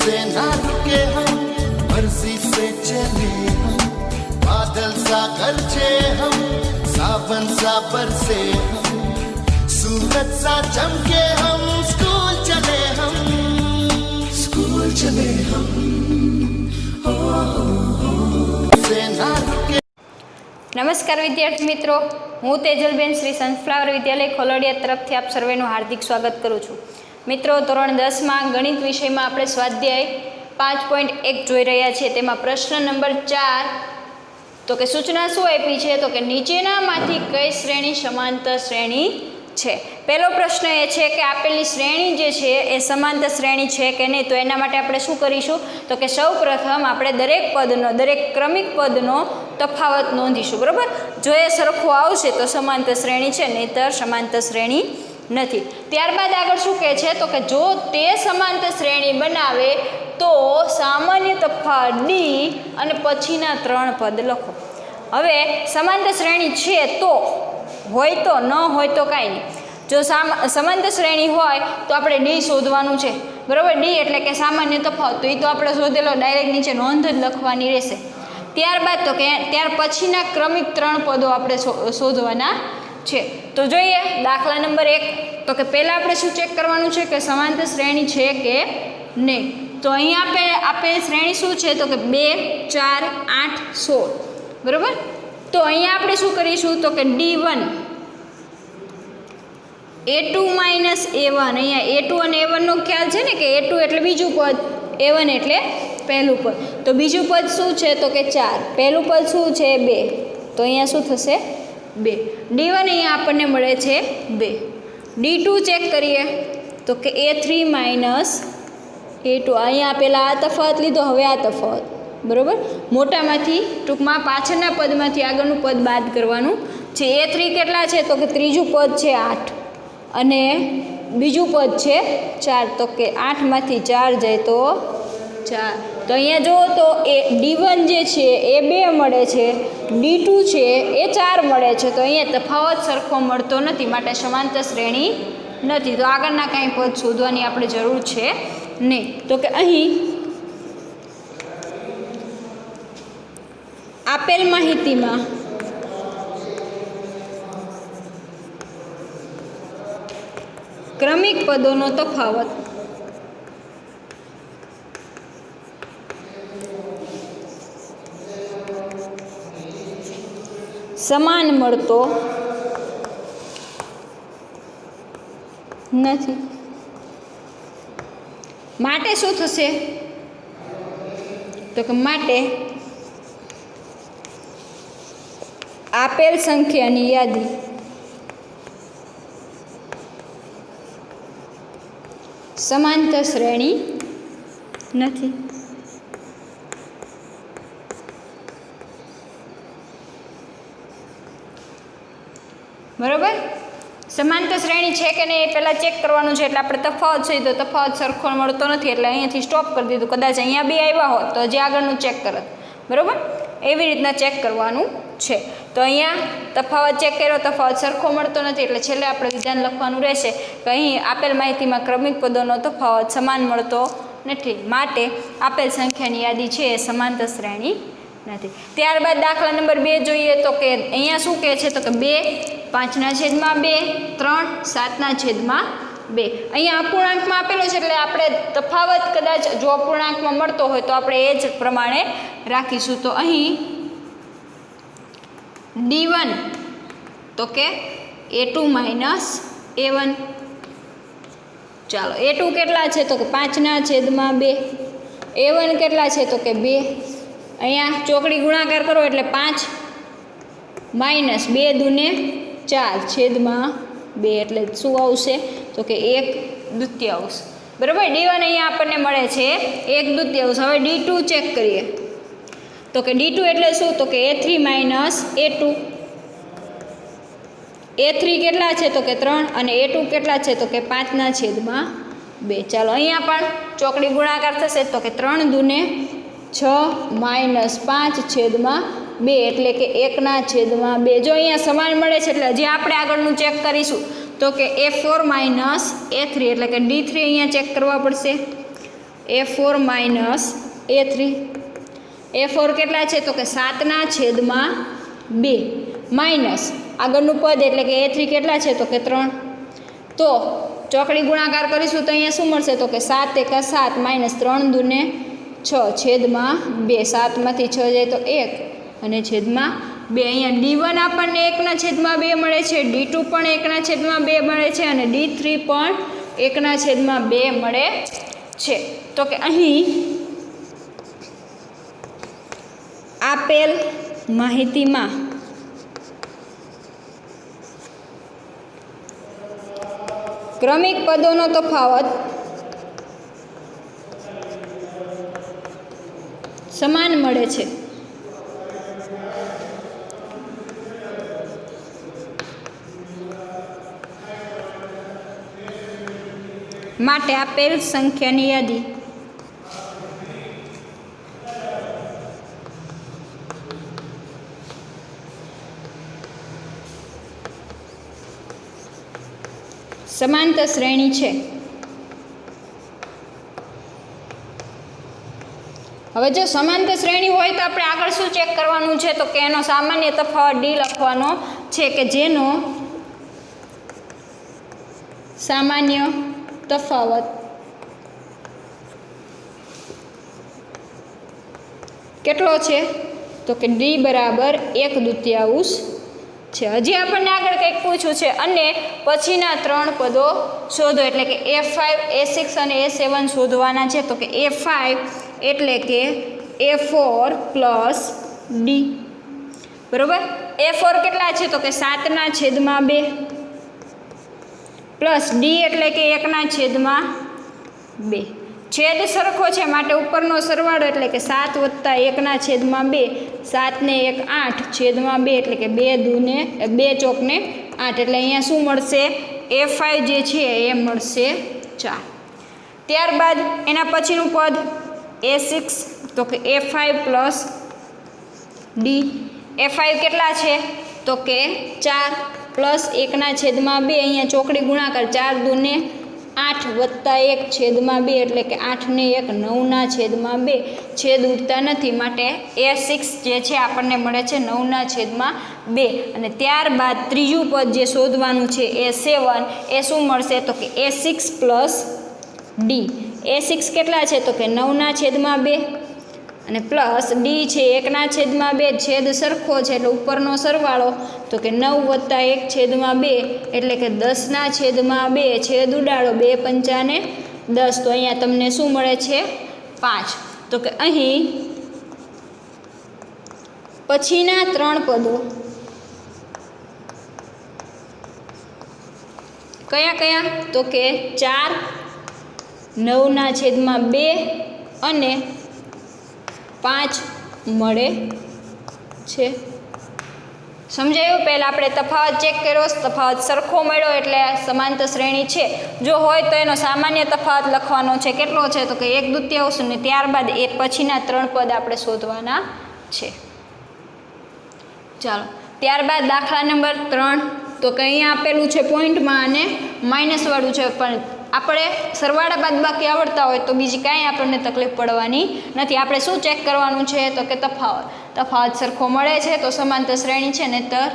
से ना रुके हम, मर्जी से चले हम, बादल सा गरजे हम, सावन सा बरसे हम, सूरज सा चमके हम, स्कूल चले हम, स्कूल चले हम, से ना रुके। નમસ્કાર વિદ્યાર્થી મિત્રો, હું તેજલબેન શ્રી સનફ્લાવર વિદ્યાલય ખોલડિયા તરફથી આપ સર્વેનું હાર્દિક સ્વાગત કરું છું. મિત્રો, ધોરણ 10માં ગણિત વિષયમાં આપણે સ્વાધ્યાય 5.1 જોઈ રહ્યા છીએ. તેમાં પ્રશ્ન નંબર 4 તો કે સૂચના શું આપી છે તો કે નીચેનામાંથી કઈ શ્રેણી સમાંતર શ્રેણી છે. પહેલો પ્રશ્ન એ છે કે આપેલી શ્રેણી જે છે એ સમાંતર શ્રેણી છે કે નહીં. તો એના માટે આપણે શું કરીશું તો કે સૌ પ્રથમ આપણે દરેક ક્રમિક પદનો તફાવત નોંધીશું. બરાબર, જો એ સરખું આવશે તો સમાંતર શ્રેણી છે, નહીંતર સમાંતર શ્રેણી નથી. ત્યારબાદ આગળ શું કહે છે તો કે જો તે સમાંતર શ્રેણી બનાવે તો સામાન્ય તફાવત ડી અને પછીના 3 પદ લખો. હવે સમાંતર શ્રેણી છે તો હોય તો, ન હોય તો કાંઈ નહીં. જો સમાંતર શ્રેણી હોય તો આપણે ડી શોધવાનું છે. બરાબર, ડી એટલે કે સામાન્ય તફાવત. તો એ તો આપણે શોધેલો ડાયરેક્ટ નીચે નોંધ જ લખવાની રહેશે. ત્યારબાદ તો કે ત્યાર પછીના ક્રમિક 3 પદો આપણે શોધવાના છે. તો જોઈએ દાખલા નંબર 1 તો કે પહેલાં આપણે શું ચેક કરવાનું છે કે સમાંતર શ્રેણી છે કે નહીં. તો અહીં આપેલ શ્રેણી શું છે તો કે 2, 4, 8, 16. બરાબર, તો અહીંયા આપણે શું કરીશું તો કે D1 A2 માઇનસ A1. અહીંયા A2 અને A1નો ખ્યાલ છે ને કે A2 એટલે બીજું પદ, A1 એટલે પહેલું પદ. તો બીજું પદ શું છે તો કે 4, પહેલું પદ શું છે 2. તો અહીંયા શું થશે 2. D1 અહીંયા આપણને મળે છે 2. D2 ચેક કરીએ તો કે A3 માઇનસ A2. અહીંયા પહેલાં આ તફાવત લીધો, હવે આ તફાવત. બરાબર, મોટામાંથી ટૂંકમાં પાછળના પદમાંથી આગળનું પદ બાદ કરવાનું છે. A3 કેટલા છે તો કે ત્રીજું પદ છે 8 અને બીજું પદ છે 4. તો કે 8માંથી 4 જાય તો 4. તો અહીંયા જુઓ તો એ D1 જે છે એ 2 મળે છે, D2 છે એ 4 મળે છે. તો અહીંયા તફાવત સરખો મળતો નથી, માટે સમાંતર શ્રેણી નથી. તો આગળના કાંઈ પદ શોધવાની આપણે જરૂર છે નહીં. તો કે અહીં આપેલ માહિતીમાં ક્રમિક પદોનો તફાવત સમાન મળતો નથી. માટે શું થશે તો કે માટે આપેલ સંખ્યાની યાદી સમાંતર શ્રેણી નથી. બરાબર, સમાંતર શ્રેણી છે કે નહીં એ પહેલાં ચેક કરવાનું છે. એટલે આપણે તફાવત છે તો તફાવત સરખો મળતો નથી એટલે અહીંયાથી સ્ટોપ કરી દીધું. કદાચ અહીંયા બી આવ્યા હોત તો હજી આગળનું ચેક કરત. બરાબર, એવી રીતના ચેક કરવાનું છે. તો અહીંયા તફાવત ચેક કર્યો, તફાવત સરખો મળતો નથી એટલે છેલ્લે આપણે વિધાન લખવાનું રહેશે કે અહીં આપેલ માહિતીમાં ક્રમિક પદોનો તફાવત સમાન મળતો નથી, માટે આપેલ સંખ્યાની યાદી છે એ સમાંતર શ્રેણી નથી. ત્યારબાદ દાખલા નંબર 2 જોઈએ તો કે અહીંયા શું કહે છે તો કે 2, 5/2, 3, 7/2. અહીંયા અપૂર્ણાંકમાં આપેલો છે એટલે આપણે તફાવત કદાચ જો અપૂર્ણાંકમાં મળતો હોય તો આપણે એ જ પ્રમાણે રાખીશું. તો અહીં D1 તો કે A2 માઇનસ A1. ચાલો, A2 કેટલા છે તો કે 5/2. A1 કેટલા છે તો કે 2. અહીંયા ચોકડી ગુણાકાર કરો એટલે 5 માઇનસ 2 દૂને 4/2 એટલે શું આવશે તો કે 1/2. બરાબર, D1 અહીંયા આપણને મળે છે 1/2. હવે D2 ચેક કરીએ તો કે D2 એટલે શું તો કે A3 માઇનસ A2. A3 કેટલા છે તો કે 3 અને A2 કેટલા છે તો કે 5/2. ચાલો, અહીંયા પણ ચોકડી ગુણાકાર થશે તો કે 3 દૂને 6 માઇનસ 5/2 એટલે કે 1/2. જો અહીંયા સમાન મળે છે એટલે હજી આપણે આગળનું ચેક કરીશું તો કે A4 માઇનસ A3 એટલે કે D3 અહીંયા ચેક કરવા પડશે. A4 minus A3. A4 કેટલા છે તો કે 7/2 માઇનસ આગળનું પદ એટલે કે A3 કેટલા છે તો કે 3. તો ચોકડી ગુણાકાર કરીશું તો અહીંયા શું મળશે તો કે 7 × 7 માઇનસ 3 × 6 છેદમાં 2. 7માંથી 6 જાય તો 1 અને છેદમાં 2. અહીંયા D1 આપણને 1/2 મળે છે, D2 પણ 1/2 મળે છે અને D3 પણ 1/2 મળે છે. તો કે અહીં આપેલ માહિતીમાં ક્રમિક પદોનો તફાવત સમાન મળે છે. માટે આપેલ સંખ્યાની યાદી સમાંતર શ્રેણી છે. હવે જો સમાંતર શ્રેણી હોય તો આપણે આગળ શું ચેક કરવાનું છે તો કે એનો સામાન્ય તફાવત D લખવાનો છે કે જેનો સામાન્ય તફાવત કેટલો છે તો કે D બરાબર 1/2 છે. હજી આપણને આગળ કંઈક પૂછ્યું છે અને પછીના 3 પદો શોધો એટલે કે A5, A6 અને A7 શોધવાના છે. તો કે A5 એટલે કે A4 પ્લસ D બરાબર. A4 કેટલા છે તો કે 7/2 પ્લસ D એટલે કે 1/2. છેદ સરખો છે માટે ઉપરનો સરવાળો એટલે કે 7 + 1/2. 7 ને 1 8 છેદમાં 2 એટલે કે 2 ચોક ને 8 એટલે અહીંયા શું મળશે A5 જે છે એ મળશે 4. ત્યારબાદ એના પછીનું પદ A6 તો કે A5 પ્લસ D. A5 કેટલા છે તો કે 4 પ્લસ 1/2. અહીંયા ચોકડી ગુણાકાર 4 × 2 8 + 1 છેદમાં 2 એટલે કે 8 ને 1 9/2. છેદ ઉડતા નથી માટે A6 જે છે આપણને મળે છે 9/2. અને ત્યારબાદ ત્રીજું પદ જે શોધવાનું છે A7 એ શું મળશે તો કે A6 પ્લસ D. A6 કેટલા છે તો કે 9/2 અને પ્લસ D છે 1/2. છેદ સરખો છે એટલે ઉપરનો સરવાળો તો કે 9 + 1 છેદમાં 2 એટલે કે 10/2. છેદ ઉડાડો 2 × 5 = 10. તો અહીંયા તમને શું મળે છે 5. તો કે અહીં પછીના 3 પદો કયા કયા તો કે 4 9/2 અને 5 મળે છે. સમજાયું? પહેલાં આપણે તફાવત ચેક કર્યો, તફાવત સરખો મળ્યો એટલે સમાંતર શ્રેણી છે. જો હોય તો એનો સામાન્ય તફાવત લખવાનો છે. કેટલો છે તો કે 1/2 અને ત્યારબાદ એ પછીના 3 પદ આપણે શોધવાના છે. ચાલો ત્યારબાદ દાખલા નંબર 3 તો કે અહીંયા આપેલું છે પોઈન્ટમાં અને માઇનસવાળું છે પણ આપણે સરવાળા બાદબાકી આવડતા હોય તો બીજી કાંઈ આપણને તકલીફ પડવાની નથી. આપણે શું ચેક કરવાનું છે તો કે તફાવત સરખો મળે છે તો સમાંતર શ્રેણી છે નહીંતર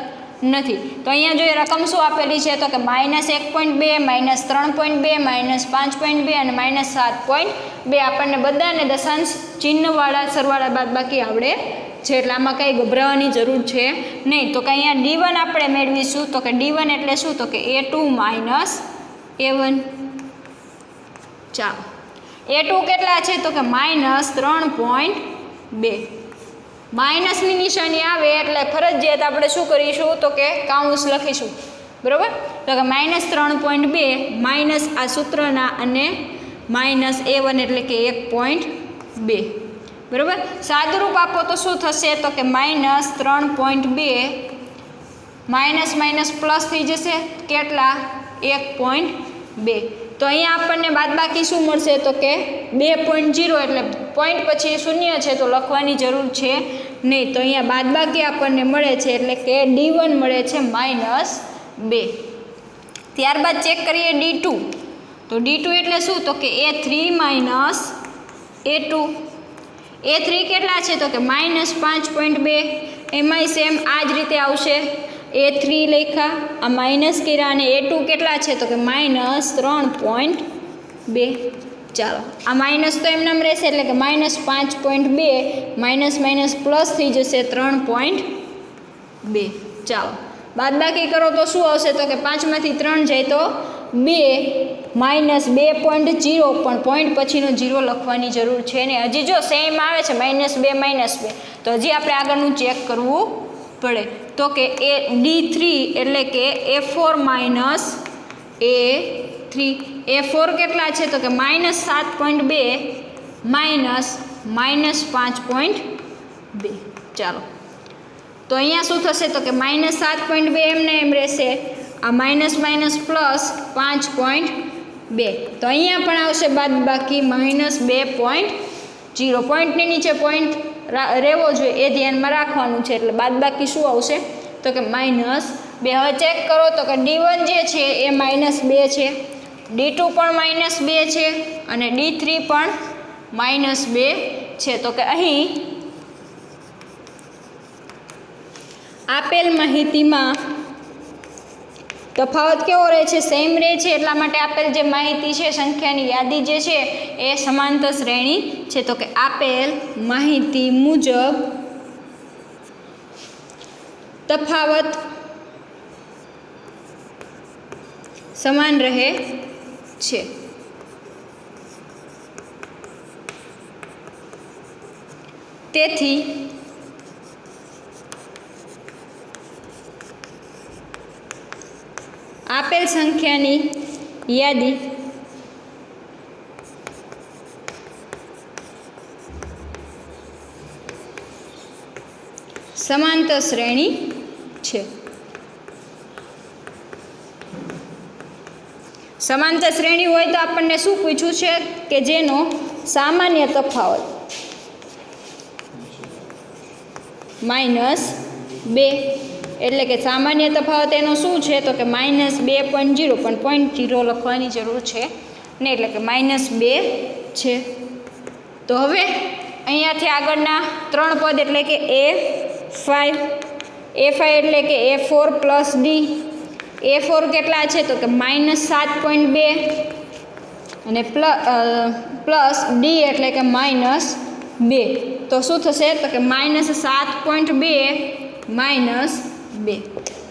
નથી. તો અહીંયા જોઈએ રકમ શું આપેલી છે તો કે -1.2 -3.2 -5.2 અને -7.2. આપણને બધાને દશાંશ ચિહ્નવાળા સરવાળા બાદબાકી આવડે છે એટલે આમાં કંઈ ગભરાવાની જરૂર છે નહીં. તો કે અહીંયા D1 આપણે મેળવીશું તો કે D1 એટલે શું તો કે A2 - A1. ચાલો A2 કેટલા છે તો કે -3.2. માઇનસની નિશાની આવે એટલે ફરજિયાત આપણે શું કરીશું તો કે કાઉન્સ લખીશું બરાબર. તો કે -3.2 માઇનસ આ સૂત્રના અને -A1 એટલે કે 1.2 બરાબર. સાદુરૂપ આપો તો શું થશે તો કે -3.2 માઇનસ માઇનસ પ્લસ થઈ જશે કેટલા 1.2. તો અહીંયા આપણને બાદબાકી શું મળશે તો કે 2.0 એટલે પોઈન્ટ પછી શૂન્ય છે તો લખવાની જરૂર છે નહીં. તો અહીંયા બાદબાકી આપણને મળે છે એટલે કે D1 મળે છે -2. ત્યારબાદ ચેક કરીએ D2 તો D2 એટલે શું તો કે A3 - A2 A3 કેટલા છે તો કે -5.2 એમાંય સેમ આ જ રીતે આવશે A3 લખ્યા આ માઇનસ કર્યા અને A2 કેટલા છે તો કે -3.2 ચાલો આ માઇનસ તો એમનામ રહેશે એટલે કે -5.2 માઇનસ માઇનસ પ્લસ થઈ જશે 3.2 ચાલો બાદબાકી કરો તો શું આવશે તો કે 5 માંથી 3 જાય તો 2 -2.0 પણ પોઈન્ટ પછીનો 0 લખવાની જરૂર છે ને હજી જો સેમ આવે છે -2 તો હજી આપણે આગળનું ચેક કરવું પડે તો કે D3 એટલે કે A4 A3 A4 કેટલા છે તો કે -7.2 -5.2 ચાલો તો અહીંયા શું થશે તો કે -7.2 એમને એમ રહેશે આ માઇનસ માઇનસ પ્લસ 5.2 તો અહીંયા પણ આવશે બાદબાકી -2.0 પોઈન્ટની નીચે પોઈન્ટ રહેવો જોઈએ એ ધ્યાનમાં રાખવાનું છે એટલે બાદબાકી શું આવશે તો કે -2 હવે ચેક કરો તો કે D1 જે છે એ -2 છે D2 પણ -2 છે અને D3 પણ -2 છે તો કે અહીં આપેલ માહિતીમાં તફાવત કેવો રહે છે સેમ રહે છે એટલા માટે આપેલ જે માહિતી છે સંખ્યાની યાદી જે છે એ સમાંતર શ્રેણી છે તો કે આપેલ માહિતી મુજબ તફાવત સમાન રહે છે તેથી આપેલ સંખ્યાની યાદી સમાંતર શ્રેણી છે સમાંતર શ્રેણી હોય તો આપણને શું પૂછ્યું છે કે જેનો સામાન્ય તફાવત -2 એટલે કે સામાન્ય તફાવત એનો શું છે તો કે -2.0 પણ 0.0 લખવાની જરૂર છે ને એટલે કે -2 છે તો હવે અહીંયાથી આગળના 3 પદ એટલે કે A5 એટલે કે A4 પ્લસ D A4 કેટલા છે તો કે -7.2 અને પ્લસ D એટલે કે -2 તો શું થશે તો કે -7.2 -2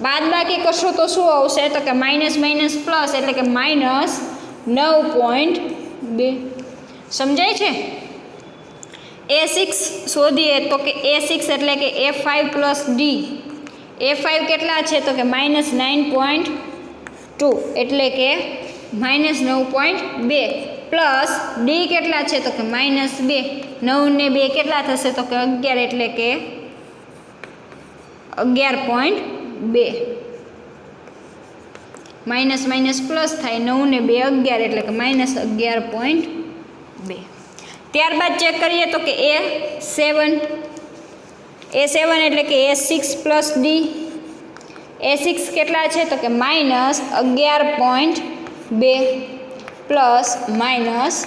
બાદબાકી કરશો તો શું આવશે તો કે માઇનસ માઇનસ પ્લસ એટલે કે -9.2 સમજાય છે A6 શોધીએ તો કે A6 એટલે કે A5 પ્લસ D A5 કેટલા છે તો કે -9.2 એટલે કે -9.2 પ્લસ D કેટલા છે તો કે -2 9 ને 2 કેટલા થશે તો કે 11 એટલે કે 11.2 માઇનસ માઇનસ પ્લસ થાય 9 ને 2 11 એટલે કે -11.2 ત્યારબાદ ચેક કરીએ તો કે A7 એટલે કે A6 પ્લસ D A6 કેટલા છે તો કે -11.2 પ્લસ -2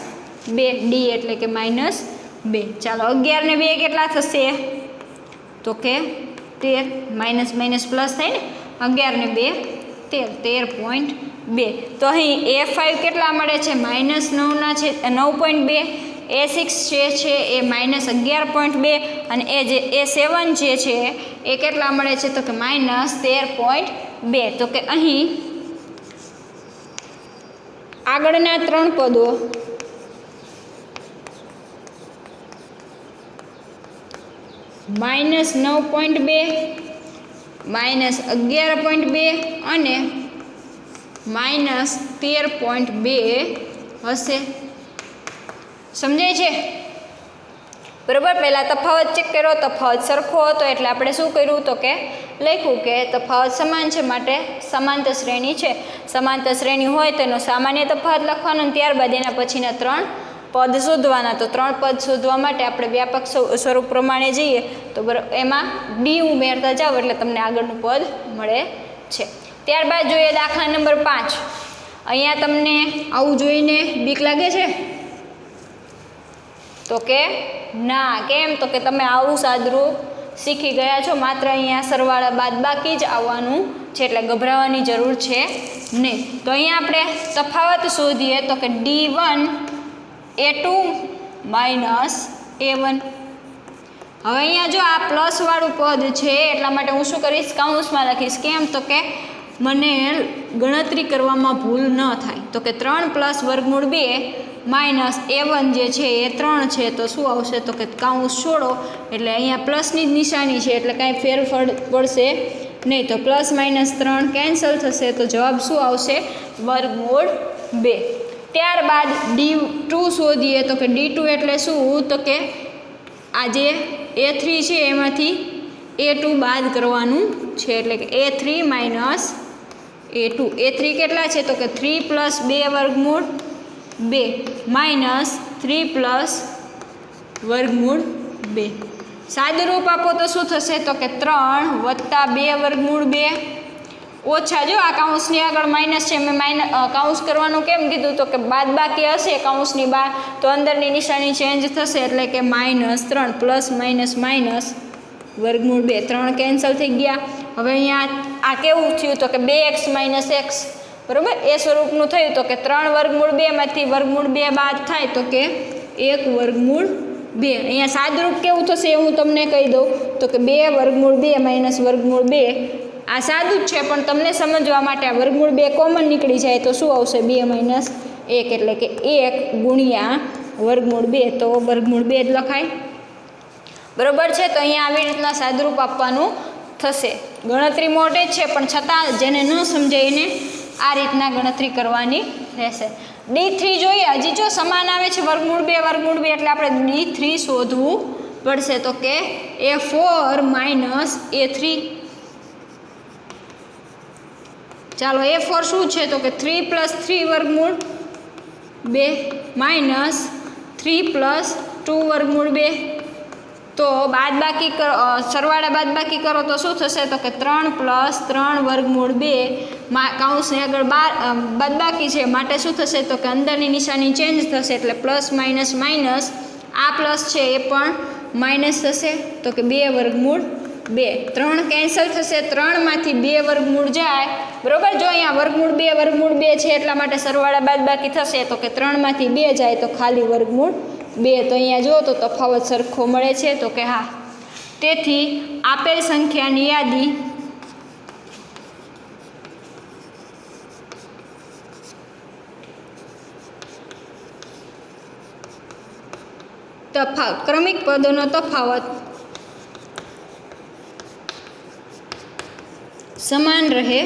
D એટલે કે -2 ચાલો 11 ને 2 કેટલા થશે તો કે 13 માઇનસ માઇનસ પ્લસ થાય ને 11 ને 2 13.2 તો અહીં A5 કેટલા મળે છે -9 છે 9.2 A6 જે છે એ -11.2 અને એ જે A7 જે છે એ કેટલા મળે છે તો કે -13.2 તો કે અહીં આગળના 3 પદો -9.2 -11.2 અને -13.2 હશે સમજાય છે બરાબર પહેલાં તફાવત ચેક કર્યો તફાવત સરખો હતો એટલે આપણે શું કર્યું તો કે લખ્યું કે તફાવત સમાન છે માટે સમાંતર શ્રેણી છે સમાંતર શ્રેણી હોય તો એનો સામાન્ય તફાવત લખવાનો અને ત્યારબાદ એના પછીના 3 પદ શોધવાના તો 3 પદ શોધવા માટે આપણે વ્યાપક સ્વરૂપ પ્રમાણે જઈએ તો એમાં ડી ઉમેરતા જાઓ એટલે તમને આગળનું પદ મળે છે ત્યારબાદ જોઈએ દાખલા નંબર 5 અહીંયા તમને આવું જોઈને બીક લાગે છે તો કે ના. કેમ? તો કે તમે આવું સાદુરૂપ શીખી ગયા છો, માત્ર અહીંયા સરવાળા બાદબાકી જ આવવાનું છે, એટલે ગભરાવાની જરૂર છે નહીં. તો અહીંયા આપણે તફાવત શોધીએ તો કે D1 A2 માઇનસ A1. હવે અહીંયા જો આ પ્લસવાળું પદ છે એટલા માટે હું શું કરીશ, કૌંસમાં લખીશ. કેમ? તો કે મને ગણતરી કરવામાં ભૂલ ન થાય. તો કે 3 પ્લસ વર્ગમૂળ 2 માઇનસ A1 જે છે એ 3 છે, તો શું આવશે? તો કે કૌંસ છોડો એટલે અહીંયા પ્લસની જ નિશાની છે એટલે કાંઈ ફેરફાર પડશે નહીં. તો પ્લસ માઇનસ 3 કેન્સલ થશે, તો જવાબ શું આવશે? વર્ગમૂળ 2. ત્યારબાદ D2 શોધીએ તો કે D2 એટલે શું? તો કે આ જે A3 છે એમાંથી A2 બાદ કરવાનું છે, એટલે કે A3 માઇનસ A2. A3 કેટલા છે? તો કે 3 પ્લસ 2 વર્ગમૂળ 2 માઇનસ 3 પ્લસ વર્ગમૂળ 2. સાદુરૂપ આપો તો શું થશે? તો કે 3 વત્તા 2 વર્ગમૂળ 2 ઓછા, જો આ કૌંસની આગળ માઇનસ છે, મેં કૌંસ કરવાનું કેમ કીધું? તો કે બાદ બાકી હશે કૌંસની બહાર તો અંદરની નિશાની ચેન્જ થશે, એટલે કે માઇનસ 3 પ્લસ માઇનસ માઇનસ વર્ગમૂળ 2. 3 કેન્સલ થઈ ગયા. હવે અહીંયા આ કેવું થયું? તો કે 2x માઇનસ x, બરાબર એ સ્વરૂપનું થયું. તો કે 3 વર્ગમૂળ 2 માંથી વર્ગમૂળ 2 બાદ થાય તો કે 1 વર્ગમૂળ 2. અહીંયા સાદુરૂપ કેવું થશે એ હું તમને કહી દઉં. તો કે 2 વર્ગમૂળ 2 માઇનસ વર્ગમૂળ 2. આ સાદું જ છે પણ તમને સમજવા માટે આ વર્ગમૂળ 2 કોમન નીકળી જાય તો શું આવશે? 2 માઇનસ 1 એટલે કે 1 ગુણ્યા વર્ગમૂળ 2, તો વર્ગમૂળ 2 જ લખાય, બરાબર છે. તો અહીંયા આવી રીતના સાદુરૂપ આપવાનું થશે. ગણતરી મોટે જ છે પણ છતાં જેને ન સમજાય એને આ રીતના ગણતરી કરવાની રહેશે. D3 જોઈએ, હજી જો સમાન આવે છે વર્ગમૂળ 2 એટલે આપણે D3 શોધવું પડશે. તો કે A4 માઇનસ A3. ચાલો A4 શું છે? તો કે 3 પ્લસ 3 વર્ગમૂળ 2 માઇનસ 3 પ્લસ 2 વર્ગમૂળ 2. તો બાદબાકી સરવાળા બાદબાકી કરો તો શું થશે? તો કે 3 પ્લસ 3 વર્ગમૂળ 2 કૌંસની આગળ બાદબાકી છે માટે શું થશે? તો કે અંદરની નિશાની ચેન્જ થશે એટલે પ્લસ માઇનસ માઇનસ, આ પ્લસ છે એ પણ માઇનસ થશે. તો કે 2 વર્ગમૂળ 2. 3 કેન્સલ થશે, 3 માંથી 2 વર્ગમૂળ જાય, બરાબર. જો અહીંયા વર્ગમૂળ 2 છે એટલા માટે સરવાળા બાદબાકી થશે. તો કે 3 માંથી 2 જાય તો ખાલી વર્ગમૂળ 2. તો અહીંયા જો તો તફાવત સરખો મળે છે. તો કે હા. તેથી આપેલ સંખ્યાની યાદી ક્રમિક પદોનો તફાવત સમાન રહે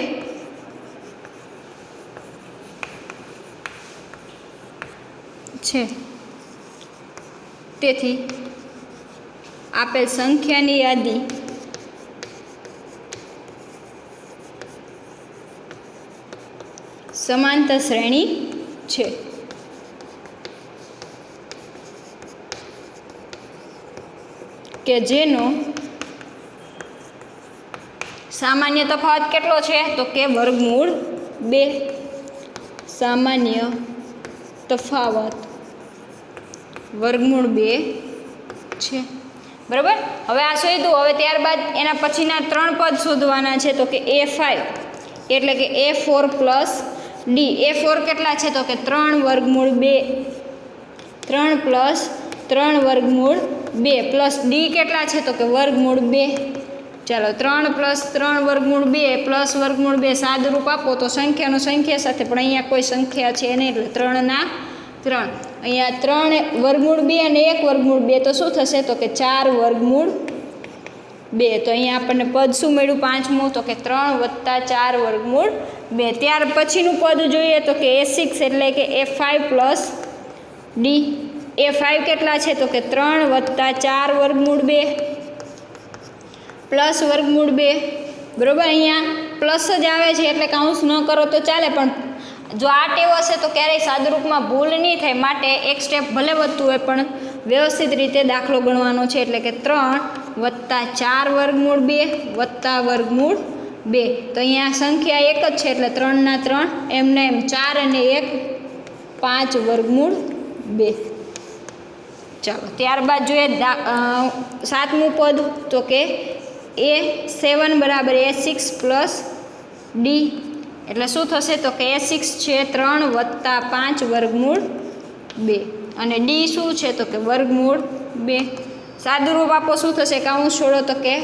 છે. તેથી આપેલ સંખ્યાની યાદી સમાંતર શ્રેણી છે. કે જેનો સામાન્ય તફાવત કેટલો છે? તો કે વર્ગમૂળ 2. સામાન્ય તફાવત વર્ગમૂળ 2 છે, બરાબર. હવે આ શોધ્યું. હવે ત્યારબાદ એના પછીના 3 પદ શોધવાના છે. તો કે A5 એટલે કે A4 પ્લસ D. A4 કેટલા છે? તો કે 3 વર્ગમૂળ 2 3 પ્લસ 3 વર્ગમૂળ 2 પ્લસ D કેટલા છે? તો કે વર્ગમૂળ 2. ચાલો 3 પ્લસ 3 વર્ગમૂળ 2 પ્લસ વર્ગમૂળ 2 સાદુરૂપ આપો તો સંખ્યાનો સંખ્યા સાથે, પણ અહીંયા કોઈ સંખ્યા છે નહીં એટલે 3 ના 3. અહીંયા 3 વર્ગમૂળ 2 અને 1 વર્ગમૂળ 2 તો શું થશે? તો કે 4 વર્ગમૂળ 2. તો અહીંયા આપણને પદ શું મળ્યું? 5મું. તો કે 3 વત્તા 4 વર્ગમૂળ 2. ત્યાર પછીનું પદ જોઈએ તો કે A6 એટલે કે A5 પ્લસ D. A5 કેટલા છે? તો કે 3 વત્તા 4 વર્ગમૂળ 2 પ્લસ વર્ગમૂળ 2, બરાબર. અહીંયા પ્લસ જ આવે છે એટલે કૌંસ ન કરો તો ચાલે, પણ જો આ ટેવ હશે તો ક્યારેય સાદુરૂપમાં ભૂલ નહીં થાય, માટે એક સ્ટેપ ભલે વધતું હોય પણ વ્યવસ્થિત રીતે દાખલો ગણવાનો છે. એટલે કે 3 વત્તા 4 વર્ગમૂળ 2 વત્તા વર્ગમૂળ 2. તો અહીંયા સંખ્યા એક જ છે એટલે 3 ના 3 એમને એમ 4 અને 1 5 વર્ગમૂળ 2. ચાલો ત્યારબાદ જોઈએ સાતમું પદ તો કે A7 બરાબર A6 પ્લસ ડી એટલે શું થશે તો કે A6 છે 3 વત્તા 5 વર્ગમૂળ 2 અને ડી શું છે તો કે વર્ગમૂળ 2 સાદુરૂપ આપો શું થશે કાઉન્સ છોડો તો કે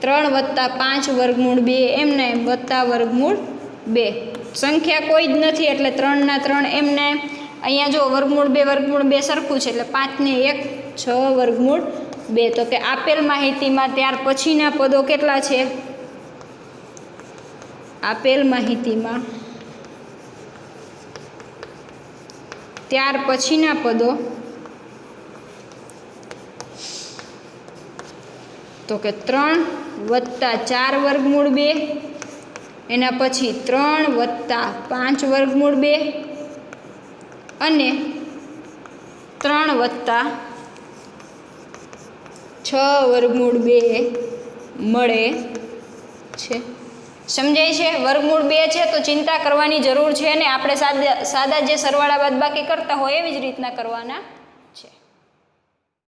3 વત્તા 5 વર્ગમૂળ 2 એમને એમ વત્તા વર્ગમૂળ 2 સંખ્યા કોઈ જ નથી એટલે 3 ના 3 એમને અહીંયા જો વર્ગમૂળ 2 સરખું છે એટલે 5 ને 1 6 વર્ગમૂળ 2 તો કે આપેલ માહિતીમાં ત્યાર પછીના પદો કેટલા છે આપેલ માહિતીમાં ત્યાર પછીના પદો તો કે 3 વત્તા 4 વર્ગમૂળ 2 એના પછી 3 વત્તા 5 વર્ગમૂળ 2 અને 3 વત્તા 6 વર્ગમૂળ 2 મળે છે સમજાય છે વર્ગમૂળ 2 છે તો ચિંતા કરવાની જરૂર છે ને આપણે સાદા જે સરવાળા બાદબાકી કરતા હોય એવી જ રીતના કરવાના